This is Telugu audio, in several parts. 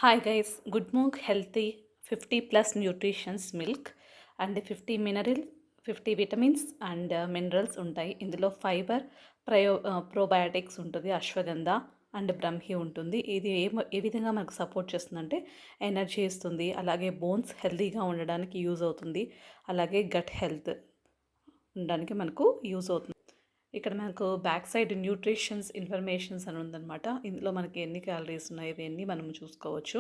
Hi guys, Good Monk Healthy 50 plus nutritions milk and 50 mineral 50 vitamins and minerals ఉంటాయి. ఇందులో ఫైబర్ ప్రోబయాటిక్స్ ఉంటుంది, అశ్వగంధ అండ్ బ్రహ్మి ఉంటుంది. ఇది ఏ విధంగా మనకు సపోర్ట్ చేస్తుందంటే ఎనర్జీ ఇస్తుంది, అలాగే బోన్స్ హెల్తీగా ఉండడానికి యూజ్ అవుతుంది, అలాగే గట్ హెల్త్ ఉండడానికి మనకు యూజ్ అవుతుంది. ఇక్కడ మనకు బ్యాక్ సైడ్ న్యూట్రిషన్స్ ఇన్ఫర్మేషన్స్ అని ఉందన్నమాట. ఇందులో మనకి ఎన్ని క్యాలరీస్ ఉన్నాయి ఇవన్నీ మనం చూసుకోవచ్చు.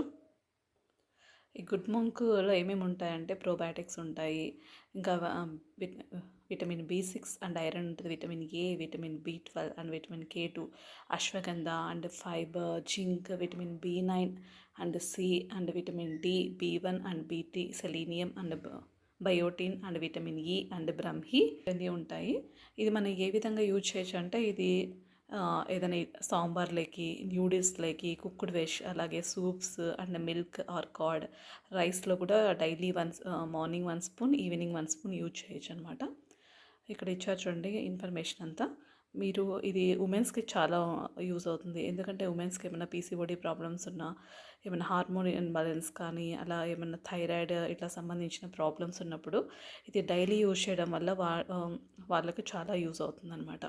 ఈ గుడ్ మంక్లో ఏమేమి ఉంటాయంటే ప్రోబయాటిక్స్ ఉంటాయి, ఇంకా విటమిన్ బి6 అండ్ ఐరన్ ఉంటుంది, vitamin A, vitamin B12 and vitamin కే2, ashwagandha and fibre, zinc, vitamin బి9 and C and vitamin D, బి1 and బి3, selenium and biotin and vitamin E and Brahmi ఇవన్నీ ఉంటాయి. ఇది మనం ఏ విధంగా యూజ్ చేయొచ్చు అంటే ఇది ఏదైనా సాంబార్లోకి, న్యూడిల్స్లోకి, కుక్డ్ వెజ్, అలాగే soups and milk are curd, రైస్లో కూడా daily morning 1 spoon, evening 1 spoon use చేయొచ్చు అనమాట. ఇక్కడ ఇచ్చారు చూడండి ఇన్ఫర్మేషన్ అంతా. మీరు ఇది ఉమెన్స్కి చాలా యూజ్ అవుతుంది, ఎందుకంటే ఉమెన్స్కి ఏమైనా పీసీఓడి ప్రాబ్లమ్స్ ఉన్నా, ఏమైనా హార్మోన్ ఇన్బ్యాలెన్స్ కానీ, అలా ఏమైనా థైరాయిడ్ ఇట్లా సంబంధించిన ప్రాబ్లమ్స్ ఉన్నప్పుడు ఇది డైలీ యూజ్ చేయడం వల్ల వాళ్ళకి చాలా యూజ్ అవుతుంది అనమాట.